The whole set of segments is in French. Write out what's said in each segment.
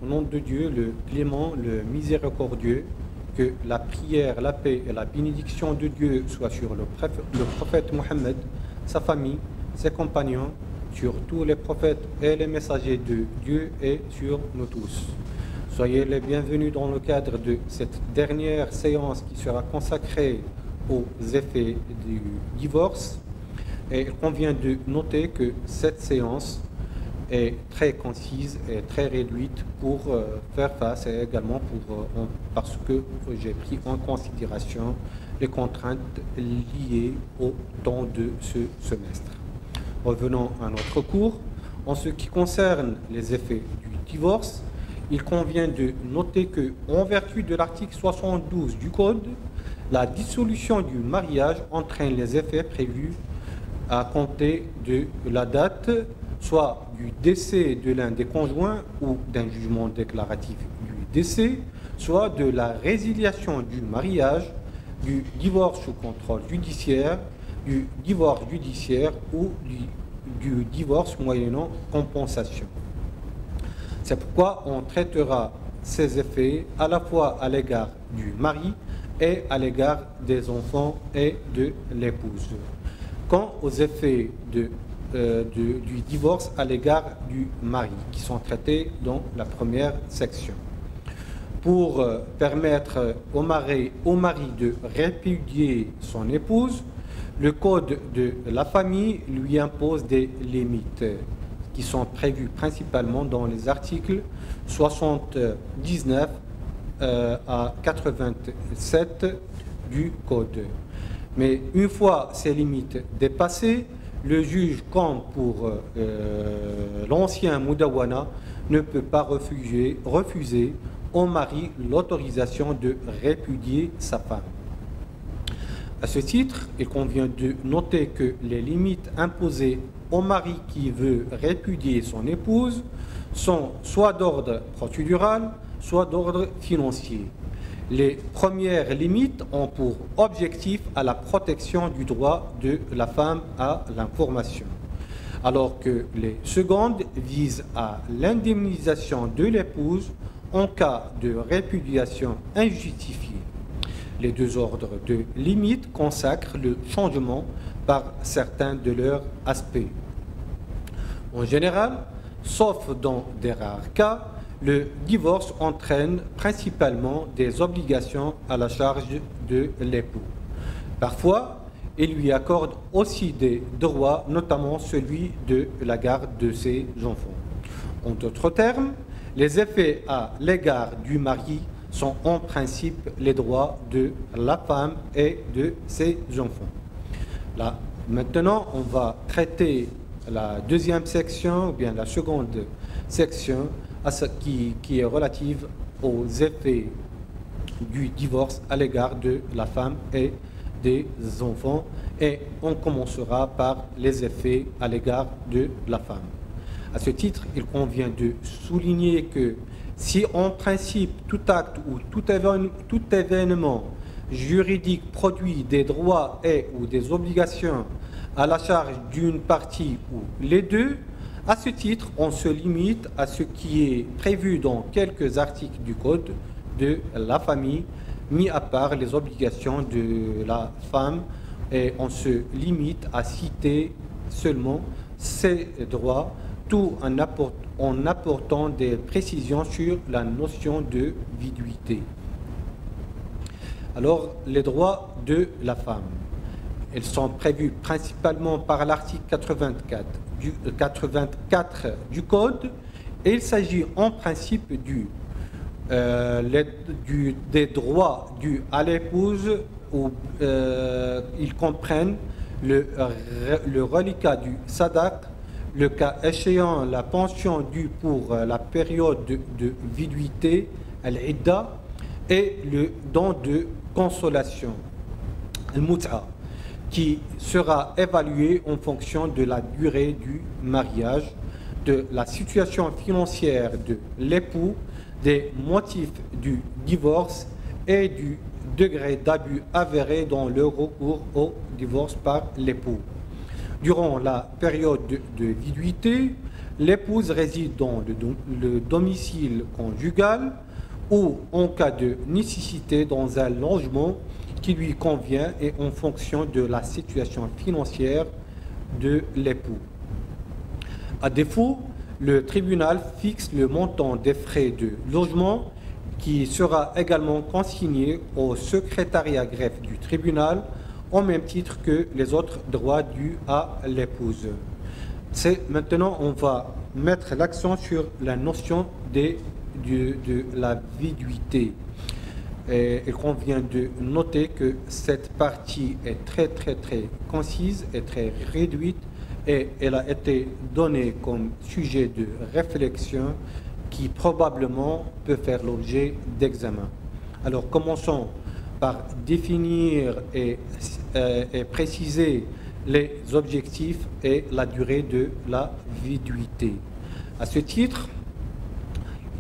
Au nom de Dieu, le clément, le miséricordieux, que la prière, la paix et la bénédiction de Dieu soient sur le prophète Mohammed, sa famille, ses compagnons, sur tous les prophètes et les messagers de Dieu et sur nous tous. Soyez les bienvenus dans le cadre de cette dernière séance qui sera consacrée aux effets du divorce. Et il convient de noter que cette séance est très concise et très réduite pour faire face et également parce que j'ai pris en considération les contraintes liées au temps de ce semestre. Revenons à notre cours. En ce qui concerne les effets du divorce, il convient de noter que, en vertu de l'article 72 du Code, la dissolution du mariage entraîne les effets prévus à compter de la date, soit du décès de l'un des conjoints ou d'un jugement déclaratif du décès, soit de la résiliation du mariage, du divorce sous contrôle judiciaire, du divorce judiciaire ou du divorce moyennant compensation. C'est pourquoi on traitera ces effets à la fois à l'égard du mari et à l'égard des enfants et de l'épouse. Quant aux effets du divorce à l'égard du mari, qui sont traités dans la première section. Pour permettre au mari de répudier son épouse, le Code de la famille lui impose des limites qui sont prévues principalement dans les articles 79 à 87 du Code. Mais une fois ces limites dépassées, le juge, comme pour l'ancien Mudawana, ne peut pas refuser au mari l'autorisation de répudier sa femme. À ce titre, il convient de noter que les limites imposées au mari qui veut répudier son épouse sont soit d'ordre procédural, soit d'ordre financier. Les premières limites ont pour objectif à la protection du droit de la femme à l'information, alors que les secondes visent à l'indemnisation de l'épouse en cas de répudiation injustifiée. Les deux ordres de limites consacrent le changement par certains de leurs aspects. En général, sauf dans des rares cas, le divorce entraîne principalement des obligations à la charge de l'époux. Parfois, il lui accorde aussi des droits, notamment celui de la garde de ses enfants. En d'autres termes, les effets à l'égard du mari sont en principe les droits de la femme et de ses enfants. Là, maintenant, on va traiter la deuxième section, ou bien la seconde section, qui est relative aux effets du divorce à l'égard de la femme et des enfants. Et on commencera par les effets à l'égard de la femme. À ce titre, il convient de souligner que si en principe tout acte ou tout événement juridique produit des droits et ou des obligations à la charge d'une partie ou les deux, à ce titre, on se limite à ce qui est prévu dans quelques articles du Code de la famille, mis à part les obligations de la femme, et on se limite à citer seulement ces droits, tout en apportant des précisions sur la notion de viduité. Alors, les droits de la femme. Ils sont prévus principalement par l'article 84 du Code, et il s'agit en principe des droits dus à l'épouse, où ils comprennent le reliquat du sadak, le cas échéant la pension due pour la période de viduité, al-idda, et le don de consolation, al-mut'a, qui sera évalué en fonction de la durée du mariage, de la situation financière de l'époux, des motifs du divorce et du degré d'abus avéré dans le recours au divorce par l'époux. Durant la période de viduité, l'épouse réside dans le domicile conjugal ou, en cas de nécessité, dans un logement qui lui convient et en fonction de la situation financière de l'époux. À défaut, le tribunal fixe le montant des frais de logement qui sera également consigné au secrétariat greffe du tribunal au même titre que les autres droits dus à l'épouse. Maintenant, on va mettre l'accent sur la notion de la viduité. Et il convient de noter que cette partie est très concise et très réduite et elle a été donnée comme sujet de réflexion qui probablement peut faire l'objet d'examen. Alors commençons par définir et préciser les objectifs et la durée de la viduité. À ce titre,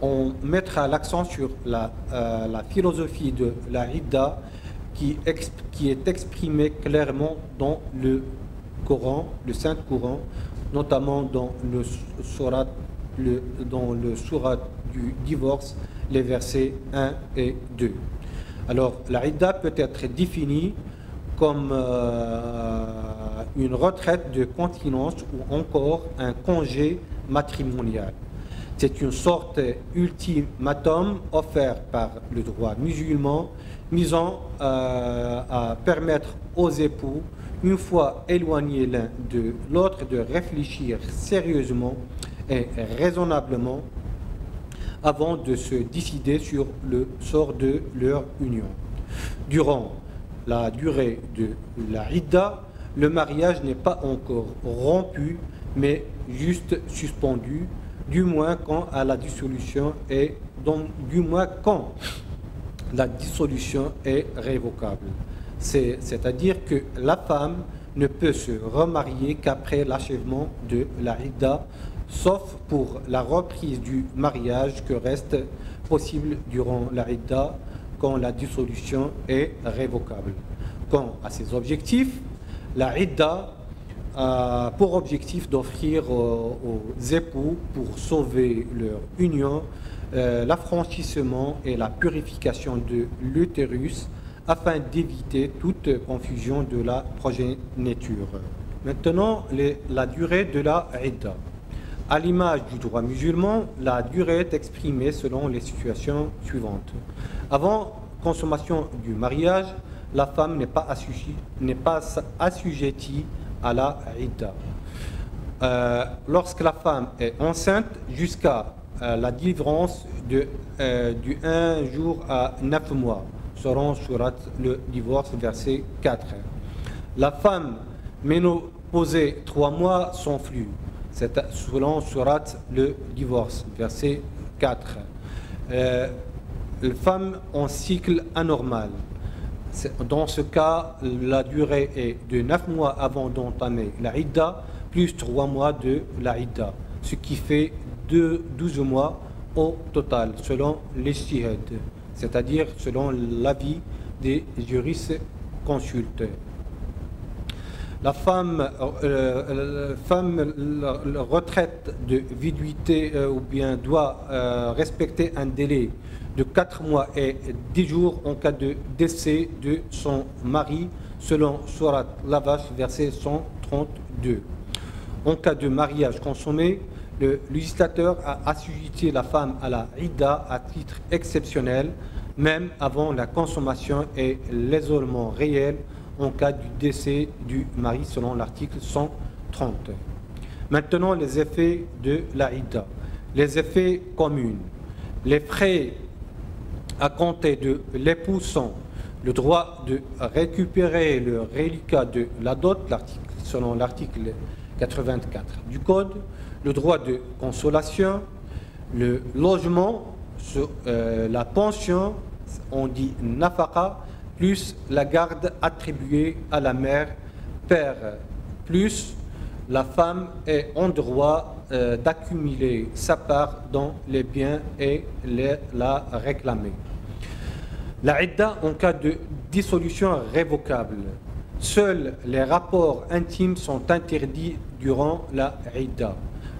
on mettra l'accent sur la philosophie de la Idda qui est exprimée clairement dans le Coran, le Saint-Coran, notamment dans le sourate du divorce, les versets 1 et 2. Alors, la Idda peut être définie comme une retraite de continence ou encore un congé matrimonial. C'est une sorte d'ultimatum offert par le droit musulman, visant à permettre aux époux, une fois éloignés l'un de l'autre, de réfléchir sérieusement et raisonnablement avant de se décider sur le sort de leur union. Durant la durée de la Idda, le mariage n'est pas encore rompu, mais juste suspendu, du moins quand la dissolution est révocable. C'est-à-dire que la femme ne peut se remarier qu'après l'achèvement de la Idda, sauf pour la reprise du mariage que reste possible durant la Idda quand la dissolution est révocable. Quant à ses objectifs, la Idda a pour objectif d'offrir aux époux, pour sauver leur union, l'affranchissement et la purification de l'utérus afin d'éviter toute confusion de la progéniture. Maintenant, la durée de la Idda. À l'image du droit musulman, la durée est exprimée selon les situations suivantes. Avant consommation du mariage, la femme n'est pas assujettie à la Idda. Lorsque la femme est enceinte, jusqu'à la délivrance du 1 jour à 9 mois, selon sourate le divorce, verset 4. La femme ménopausée 3 mois sans flux, c'est selon sourate le divorce, verset 4. Les femmes en cycle anormal. Dans ce cas, la durée est de 9 mois avant d'entamer la Idda, plus 3 mois de la Idda, ce qui fait 12 mois au total, selon l'Ijtihad, c'est-à-dire selon l'avis des jurisconsultes. La femme retraite de viduité ou bien doit respecter un délai de 4 mois et 10 jours en cas de décès de son mari, selon Sourate la Vache, verset 132. En cas de mariage consommé, le législateur a assujetti la femme à la Idda à titre exceptionnel, même avant la consommation et l'isolement réel en cas du décès du mari, selon l'article 130. Maintenant, les effets de la Idda. Les effets communs. Les frais à compter de l'époux sont le droit de récupérer le reliquat de la dot, selon l'article 84 du Code, le droit de consolation, le logement, la pension, on dit nafaqa, plus la garde attribuée à la mère, père, plus la femme est en droit d'accumuler sa part dans les biens et la réclamer. La Idda en cas de dissolution révocable. Seuls les rapports intimes sont interdits durant la Idda.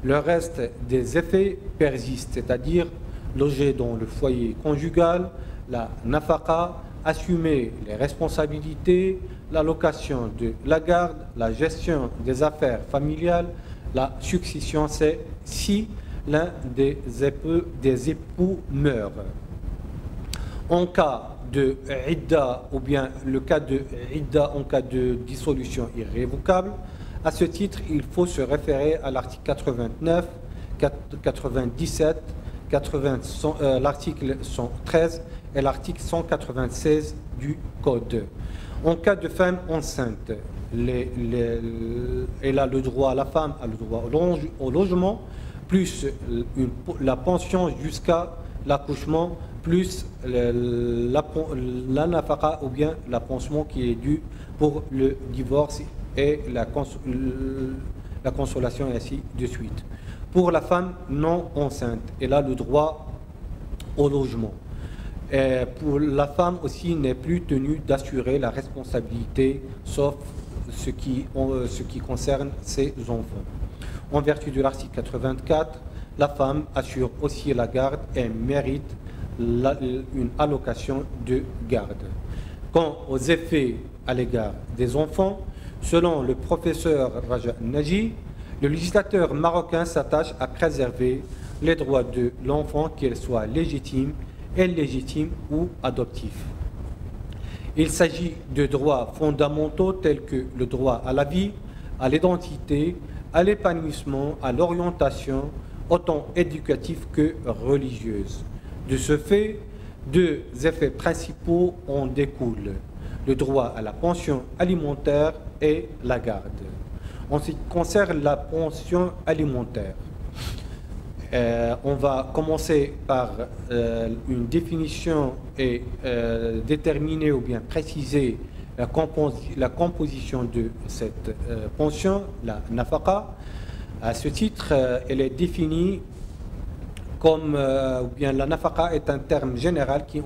Le reste des effets persiste, c'est-à-dire loger dans le foyer conjugal, la nafaqa, assumer les responsabilités, l'allocation de la garde, la gestion des affaires familiales, la succession, c'est si l'un des époux meurt. En cas de idda ou bien le cas de idda en cas de dissolution irrévocable, à ce titre, il faut se référer à l'article 89, 97, l'article 113 et l'article 196 du Code. En cas de femme enceinte, elle a le droit, la femme a le droit au logement, plus la pension jusqu'à l'accouchement, plus la nafaqa ou bien la pension qui est due pour le divorce et la consolation et ainsi de suite. Pour la femme non enceinte, elle a le droit au logement. Et pour la femme aussi n'est plus tenue d'assurer la responsabilité, sauf ce qui concerne ses enfants. En vertu de l'article 84, la femme assure aussi la garde et mérite une allocation de garde. Quant aux effets à l'égard des enfants, selon le professeur Raja Naji, le législateur marocain s'attache à préserver les droits de l'enfant, qu'ils soient légitimes, illégitimes ou adoptifs. Il s'agit de droits fondamentaux tels que le droit à la vie, à l'identité, à l'épanouissement, à l'orientation, autant éducative que religieuse. De ce fait, deux effets principaux en découlent: le droit à la pension alimentaire et la garde. En ce qui concerne la pension alimentaire, on va commencer par une définition et déterminer ou bien préciser la composition de cette pension, la nafaqa. À ce titre, elle est définie comme, ou bien la nafaqa est un terme général qui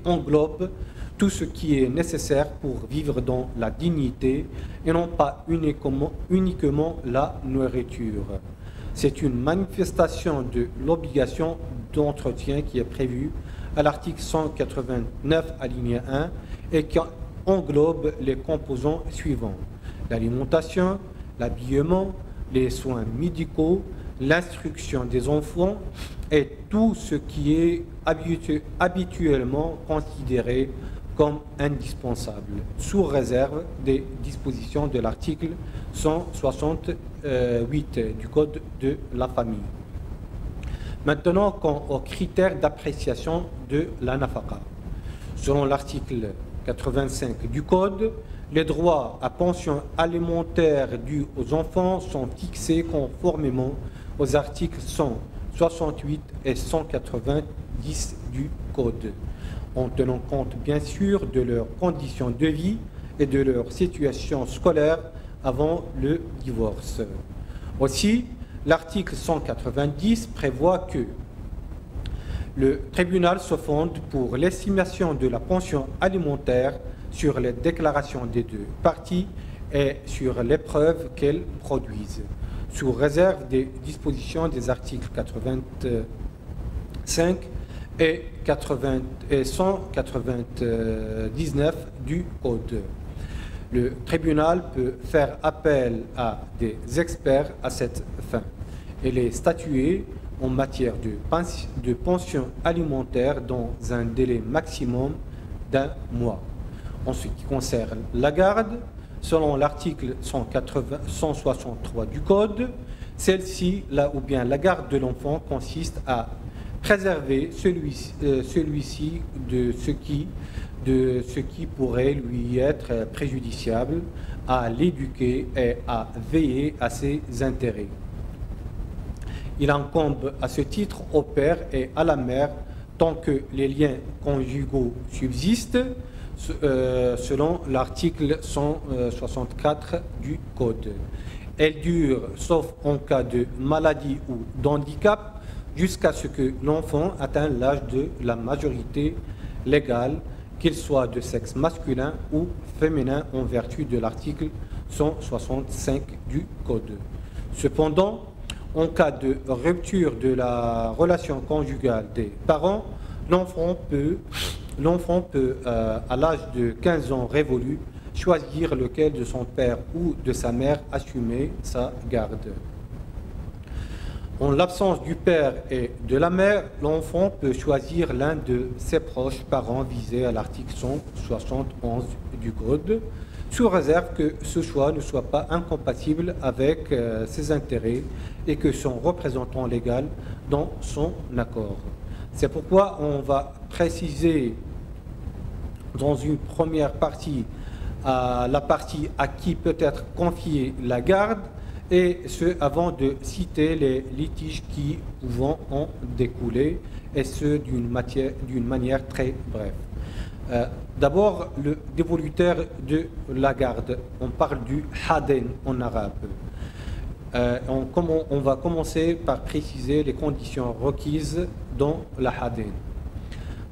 englobe tout ce qui est nécessaire pour vivre dans la dignité et non pas uniquement la nourriture. C'est une manifestation de l'obligation d'entretien qui est prévue à l'article 189 alinéa 1 et qui englobe les composants suivants: l'alimentation, l'habillement, les soins médicaux, l'instruction des enfants et tout ce qui est habituellement considéré comme indispensable, sous réserve des dispositions de l'article 168 du Code de la famille. Maintenant, quant aux critères d'appréciation de la nafaqa. Selon l'article 85 du Code, les droits à pension alimentaire dus aux enfants sont fixés conformément aux articles 168 et 190 du Code, en tenant compte bien sûr de leurs conditions de vie et de leur situation scolaire avant le divorce. Aussi, l'article 190 prévoit que le tribunal se fonde pour l'estimation de la pension alimentaire sur les déclarations des deux parties et sur les preuves qu'elles produisent, sous réserve des dispositions des articles 85 et 199 du Code. Le tribunal peut faire appel à des experts à cette fin et les statuer en matière de pension alimentaire dans un délai maximum d'1 mois. En ce qui concerne la garde, selon l'article 163 du Code, celle-ci, ou bien la garde de l'enfant, consiste à préserver celui-ci de ce qui pourrait lui être préjudiciable, à l'éduquer et à veiller à ses intérêts. Il incombe à ce titre au père et à la mère tant que les liens conjugaux subsistent, selon l'article 164 du Code. Elle dure, sauf en cas de maladie ou d'handicap, jusqu'à ce que l'enfant atteigne l'âge de la majorité légale, qu'il soit de sexe masculin ou féminin en vertu de l'article 165 du Code. Cependant, En cas de rupture de la relation conjugale des parents, l'enfant peut, à l'âge de 15 ans révolu, choisir lequel de son père ou de sa mère assumer sa garde. En l'absence du père et de la mère, l'enfant peut choisir l'un de ses proches parents visés à l'article 171 du Code, sous réserve que ce choix ne soit pas incompatible avec ses intérêts et que son représentant légal dans son accord. C'est pourquoi on va préciser dans une première partie la partie à qui peut être confiée la garde, et ce avant de citer les litiges qui vont en découler, et ce d'une manière très brève. D'abord, le dévoluteur de la garde, on parle du haden en arabe. On va commencer par préciser les conditions requises dans la haden.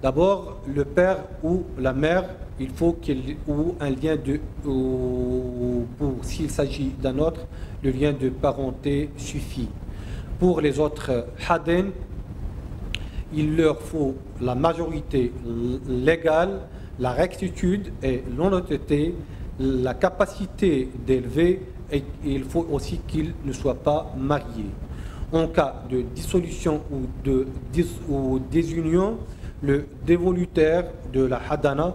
D'abord, le père ou la mère, il faut ou un lien s'il s'agit d'un autre, le lien de parenté suffit. Pour les autres haden, il leur faut la majorité légale, la rectitude et l'honnêteté, la capacité d'élever, et il faut aussi qu'ils ne soient pas mariés. En cas de dissolution ou désunion, le dévoluteur de la hadana,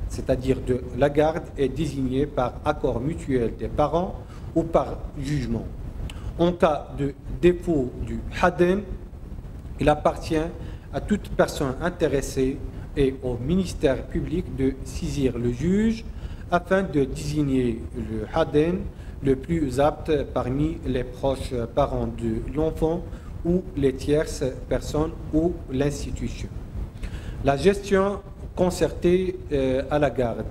c'est-à-dire de la garde, est désigné par accord mutuel des parents ou par jugement. En cas de défaut du haden, il appartient à toute personne intéressée et au ministère public de saisir le juge afin de désigner le haden le plus apte parmi les proches parents de l'enfant ou les tierces personnes ou l'institution. La gestion concertée à la garde.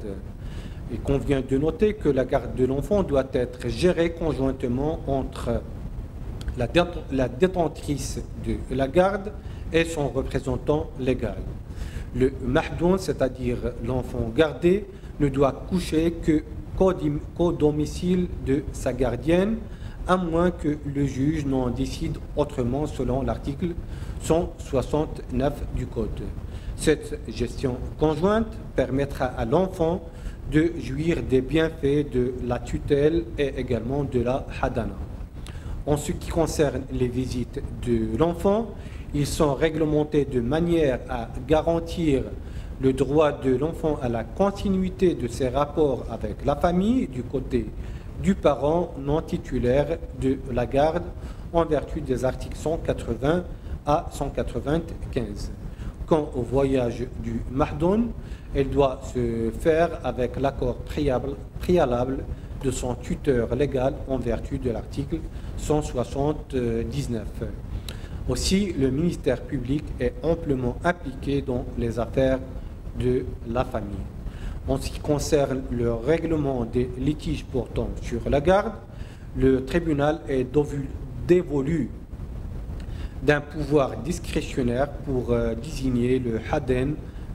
Il convient de noter que la garde de l'enfant doit être gérée conjointement entre la détentrice de la garde et son représentant légal. Le mahdoun, c'est-à-dire l'enfant gardé, ne doit coucher qu'au domicile de sa gardienne, à moins que le juge n'en décide autrement selon l'article 169 du Code. Cette gestion conjointe permettra à l'enfant de jouir des bienfaits de la tutelle et également de la hadana. En ce qui concerne les visites de l'enfant, ils sont réglementés de manière à garantir le droit de l'enfant à la continuité de ses rapports avec la famille du côté du parent non titulaire de la garde en vertu des articles 180 à 195. Quant au voyage du mahdoun, elle doit se faire avec l'accord préalable de son tuteur légal en vertu de l'article 179. Aussi, le ministère public est amplement impliqué dans les affaires de la famille. En ce qui concerne le règlement des litiges portant sur la garde, le tribunal est dévolu d'un pouvoir discrétionnaire pour désigner le haden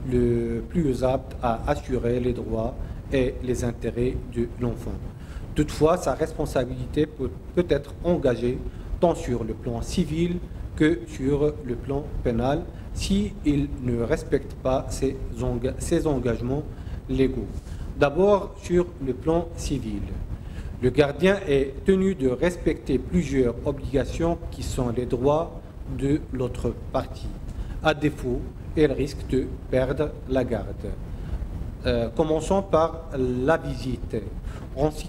le plus apte à assurer les droits et les intérêts de l'enfant. Toutefois, sa responsabilité peut être engagée tant sur le plan civil que sur le plan pénal s'il ne respecte pas ses engagements légaux. D'abord, sur le plan civil. Le gardien est tenu de respecter plusieurs obligations qui sont les droits de l'autre partie. À défaut, il risque de perdre la garde. Commençons par la visite. En ce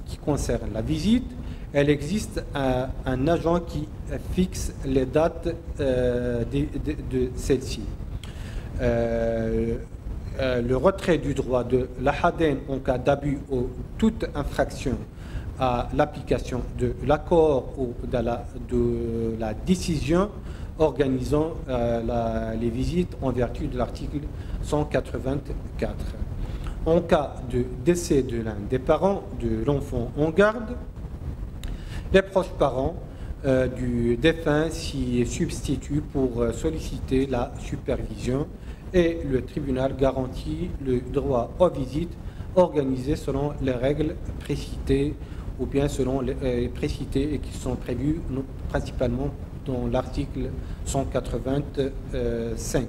qui concerne la visite, il existe un agent qui fixe les dates de celle-ci. Le retrait du droit de la haden en cas d'abus ou toute infraction à l'application de l'accord ou de la décision organisant les visites en vertu de l'article 184. En cas de décès de l'un des parents de l'enfant en garde, les proches parents du défunt s'y substituent pour solliciter la supervision et le tribunal garantit le droit aux visites organisées selon les règles précitées ou bien selon les précités et qui sont prévues principalement dans l'article 185.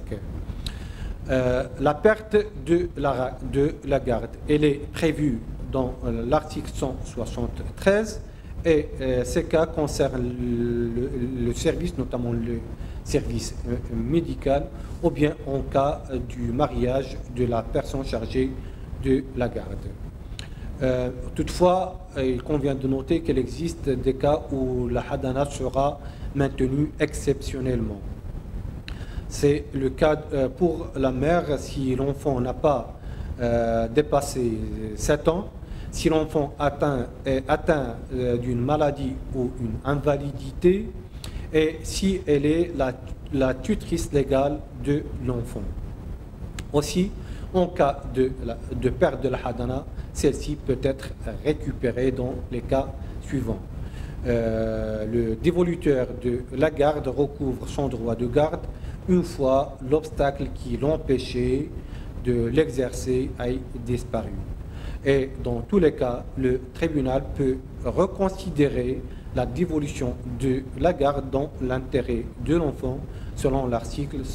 La perte de la garde, elle est prévue dans l'article 173 et ces cas concernent le service, notamment le service médical, ou bien en cas du mariage de la personne chargée de la garde. Toutefois, il convient de noter qu'il existe des cas où la hadana sera maintenue exceptionnellement. C'est le cas pour la mère si l'enfant n'a pas dépassé 7 ans, si l'enfant est atteint d'une maladie ou une invalidité et si elle est la tutrice légale de l'enfant. Aussi, en cas de perte de la hadana, celle-ci peut être récupérée dans les cas suivants. Le dévoluteur de la garde recouvre son droit de garde une fois l'obstacle qui l'empêchait de l'exercer ait disparu. Et dans tous les cas, le tribunal peut reconsidérer la dévolution de la garde dans l'intérêt de l'enfant selon l'article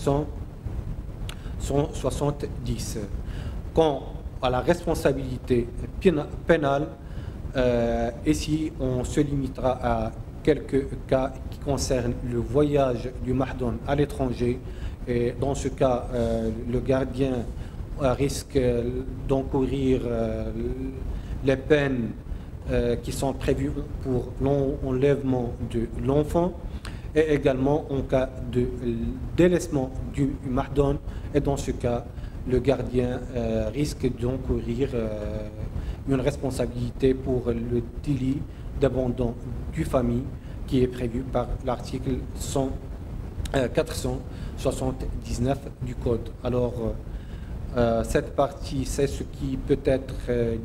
170. Quant à la responsabilité pénale, ici on se limitera à quelques cas qui concernent le voyage du mahdoun à l'étranger. Et dans ce cas, le gardien risque d'encourir les peines qui sont prévues pour l'enlèvement de l'enfant et également en cas de délaissement du mahdoun. Et dans ce cas, le gardien risque d'encourir une responsabilité pour le délit d'abandon du famille qui est prévu par l'article 479 du Code. Alors, cette partie, c'est ce qui peut être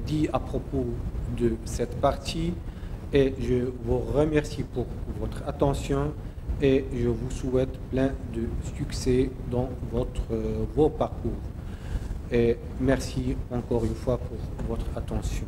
dit à propos de cette partie et je vous remercie pour votre attention et je vous souhaite plein de succès dans vos parcours. Et merci encore une fois pour votre attention.